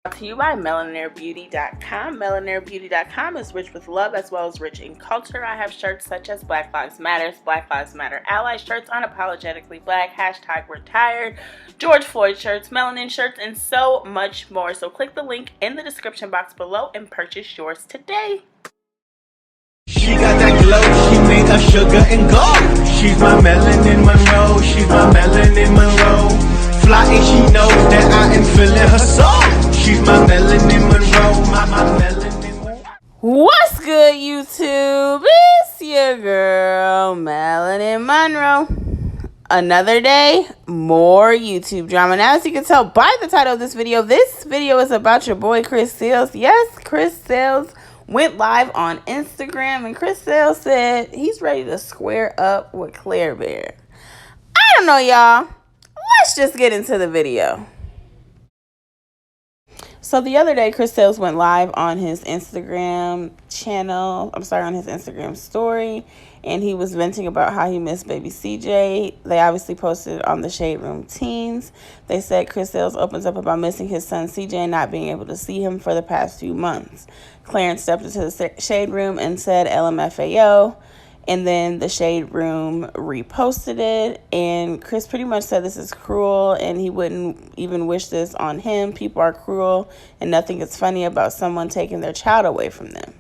To you by MelaniereBeauty.com. MelaniereBeauty.com is rich with love as well as rich in culture. I have shirts such as Black Lives Matter, Black Lives Matter Ally shirts, Unapologetically Black, hashtag We're Tired, George Floyd shirts, melanin shirts, and so much more. So click the link in the description box below and purchase yours today. She got that glow, she made of sugar and gold. She's my Melanin Monroe, she's my Melanin Monroe. Fly and she knows that I am feeling her soul. She's my Melanin Monroe, my Melanin Monroe. What's good, YouTube? It's your girl, Melanin Monroe. Another day, more YouTube drama. Now, as you can tell by the title of this video is about your boy Chris Sails. Yes, Chris Sails went live on Instagram, and Chris Sails said he's ready to square up with Claire Bear. I don't know, y'all. Let's just get into the video. So the other day, Chris Sails went live on his Instagram on his Instagram story, and he was venting about how he missed baby CJ. They obviously posted on the Shade Room Teens. They said Chris Sails opens up about missing his son CJ and not being able to see him for the past few months. Clarence stepped into the Shade Room and said LMFAO. And then the Shade Room reposted it, and Chris pretty much said this is cruel, and he wouldn't even wish this on him. People are cruel, and nothing is funny about someone taking their child away from them.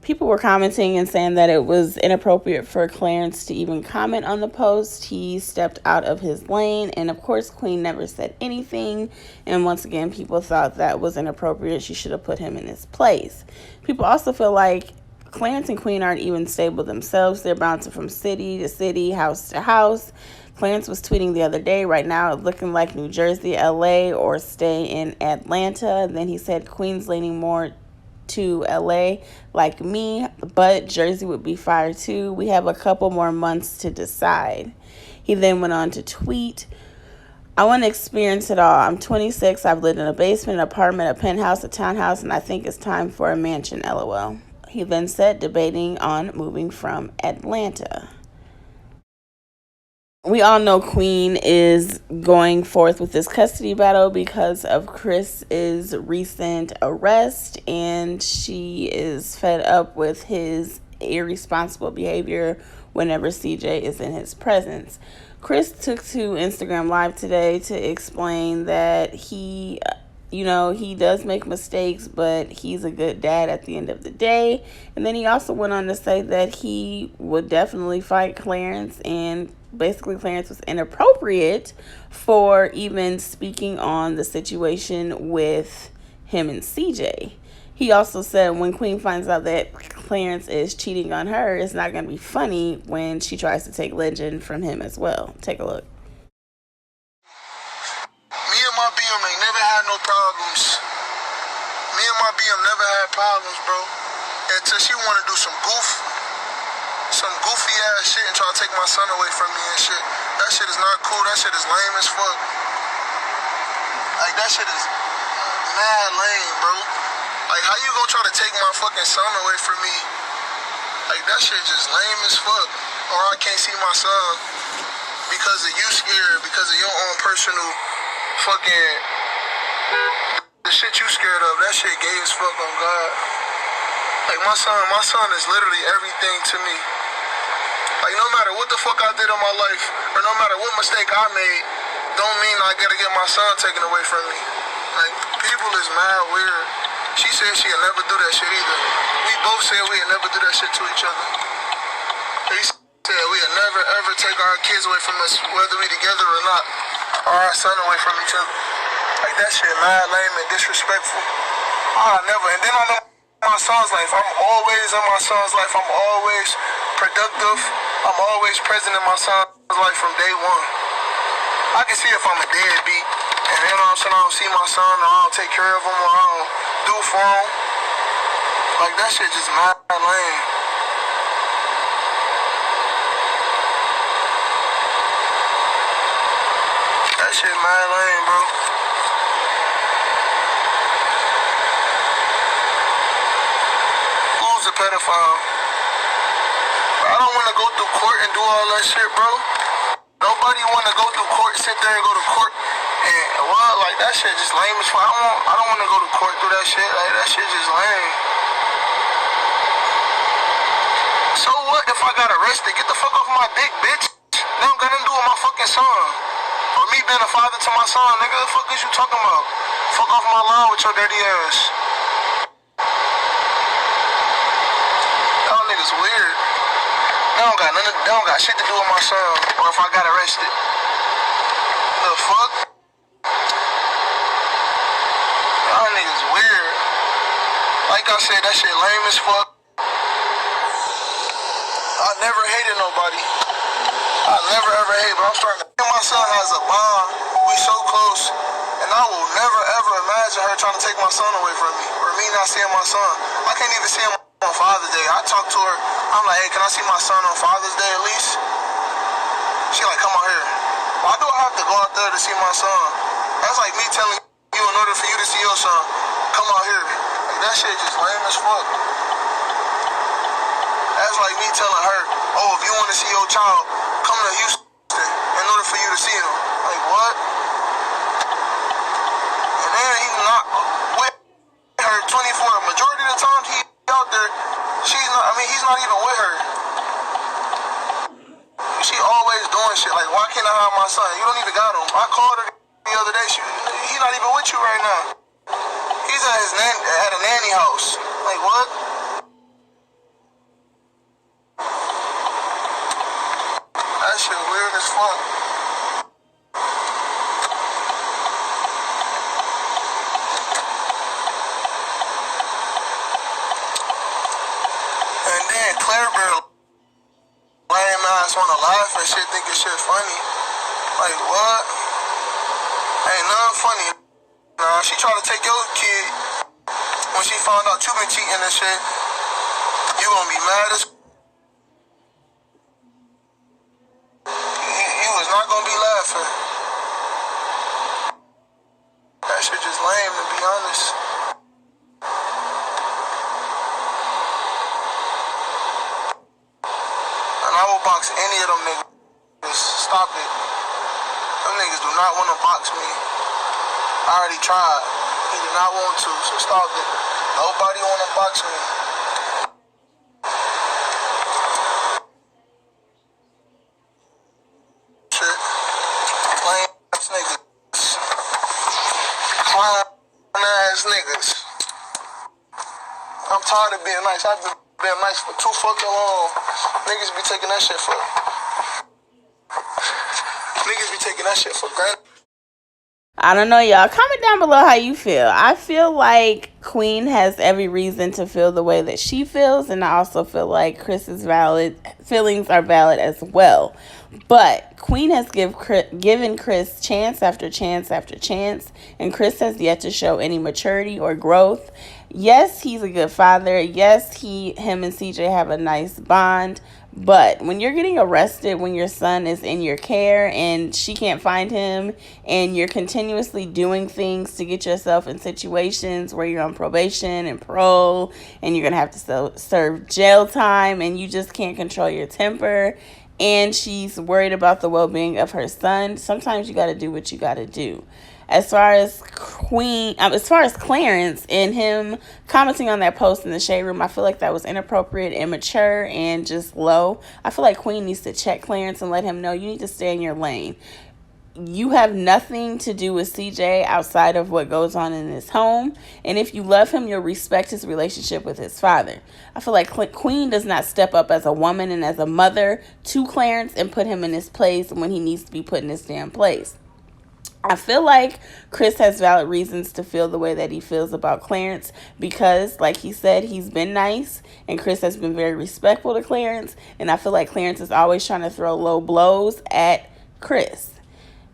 People were commenting and saying that it was inappropriate for Clarence to even comment on the post. He stepped out of his lane, and of course, Queen never said anything. And once again, people thought that was inappropriate. She should have put him in his place. People also feel like Clarence and Queen aren't even stable themselves. They're bouncing from city to city, house to house. Clarence was tweeting the other day, right now it's looking like New Jersey, LA, or stay in Atlanta. And then he said Queen's leaning more to LA like me, but Jersey would be fire too. We have a couple more months to decide. He then went on to tweet, I want to experience it all. I'm 26. I've lived in a basement, an apartment, a penthouse, a townhouse, and I think it's time for a mansion, LOL. He then said, debating on moving from Atlanta. We all know Queen is going forth with this custody battle because of Chris's recent arrest, and she is fed up with his irresponsible behavior whenever CJ is in his presence. Chris took to Instagram Live today to explain that he does make mistakes, but he's a good dad at the end of the day. And then he also went on to say that he would definitely fight Clarence, and basically Clarence was inappropriate for even speaking on the situation with him and CJ. He also said when Queen finds out that Clarence is cheating on her, it's not going to be funny when she tries to take legend from him as well. Take a look. My BM ain't never had no problems. Me and my BM never had problems, bro. Until she want to do some goofy ass shit and try to take my son away from me and shit. That shit is not cool. That shit is lame as fuck. Like, that shit is mad lame, bro. Like, how you gonna try to take my fucking son away from me? Like, that shit just lame as fuck. Or I can't see my son because of you scared, because of your own personal fucking the shit you scared of. That shit gay as fuck on God. Like, my son is literally everything to me. Like, no matter what the fuck I did in my life, or no matter what mistake I made, don't mean I gotta get my son taken away from me. Like, people is mad weird. She said she'll never do that shit either. We both said we'll never do that shit to each other. He said we'll never ever take our kids away from us, whether we together or not, or our son away from each other. Like, that shit mad lame and disrespectful. Never. And then I know my son's life. I'm always in my son's life. I'm always productive. I'm always present in my son's life from day one. I can see if I'm a deadbeat, and then all of a sudden I don't see my son, or I don't take care of him, or I don't do for him. Like, that shit just mad lame. That shit mad lame, bro. Who's a pedophile? I don't want to go through court and do all that shit, bro. Nobody want to go through court, sit there and go to court And well, like that shit just lame as fuck. I don't want to go to court through that shit. Like that shit just lame. So what if I got arrested? Get the fuck off my dick, bitch. They don't got nothing to do with my fucking son. Or me being a father to my son, nigga. The fuck is you talking about? Fuck off my lawn with your dirty ass. Y'all niggas weird. They don't got shit to do with my son. Or if I got arrested. The fuck? Y'all niggas weird. Like I said, that shit lame as fuck. I never hated nobody. I never ever hate, but I'm starting to. My son has a bond. We so close. And I will never ever imagine her trying to take my son away from me. Or me not seeing my son. I can't even see him on Father's Day. I talk to her. I'm like, hey, can I see my son on Father's Day at least? She like, come out here. Why do I have to go out there to see my son? That's like me telling you in order for you to see your son, come out here. Like, that shit just lame as fuck. That's like me telling her, oh, if you want to see your child, come to Houston in order for you to see him. Like, what? And then he's not with her 24. Majority of the time he out there, he's not even with her. She always doing shit. Like, why can't I have my son? You don't even got him. I called her the other day. He's not even with you right now. He's at a nanny house. Like, what? That shit weird as fuck. And then Claire Bear lame ass wanna laugh and shit, think it's shit funny. Like, what? Ain't nothing funny. Nah, she tried to take your kid when she found out you been cheating and shit. You gonna be mad as you was not gonna be laughing. That shit just lame, to be honest. And I will box any of them niggas. Stop it. Them niggas do not want to box me. I already tried. He did not want to, so stop it. Nobody want to box me. Shit. Lame ass niggas. Clown ass niggas. I'm tired of being nice. I've been nice for too fucking long. Niggas be taking that shit for granted. I don't know, y'all. Comment down below how you feel. I feel like Queen has every reason to feel the way that she feels, and I also feel like Chris's feelings are valid as well. But Queen has given Chris chance after chance after chance, and Chris has yet to show any maturity or growth. Yes, he's a good father. Yes, him and CJ have a nice bond. But when you're getting arrested, when your son is in your care and she can't find him, and you're continuously doing things to get yourself in situations where you're on probation and parole, and you're going to have to serve jail time, and you just can't control your temper, and she's worried about the well-being of her son, sometimes you got to do what you got to do. As far as Clarence and him commenting on that post in the shade room, I feel like that was inappropriate, immature, and just low. I feel like Queen needs to check Clarence and let him know you need to stay in your lane. You have nothing to do with CJ outside of what goes on in his home. And if you love him, you'll respect his relationship with his father. I feel like Queen does not step up as a woman and as a mother to Clarence and put him in his place when he needs to be put in his damn place. I feel like Chris has valid reasons to feel the way that he feels about Clarence because, like he said, he's been nice and Chris has been very respectful to Clarence. And I feel like Clarence is always trying to throw low blows at Chris.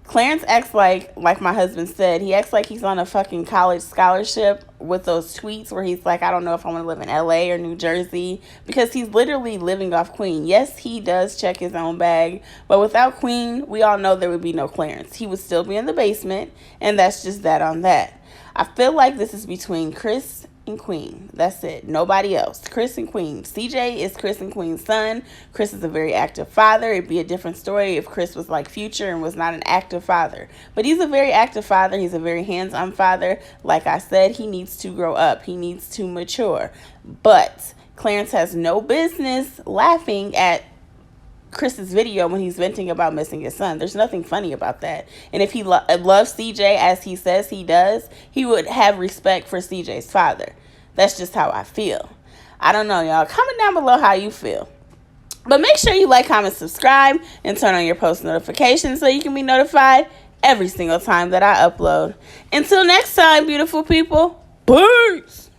Clarence acts like my husband said, he acts like he's on a fucking college scholarship with those tweets where he's like, I don't know if I want to live in LA or New Jersey, because he's literally living off Queen. Yes, he does check his own bag, but without Queen, we all know there would be no Clarence. He would still be in the basement, and that's just that on that. I feel like this is between Chris and Queen. That's it. Nobody else. Chris and Queen. CJ is Chris and Queen's son. Chris is a very active father. It'd be a different story if Chris was like Future and was not an active father. But he's a very active father. He's a very hands-on father. Like I said, he needs to grow up. He needs to mature. But Clarence has no business laughing at Chris's video when he's venting about missing his son. There's nothing funny about that. And if he loves CJ as he says he does, he would have respect for CJ's father. That's just how I feel. I don't know, y'all. Comment down below how you feel. But make sure you like, comment, subscribe, and turn on your post notifications so you can be notified every single time that I upload. Until next time, beautiful people. Peace.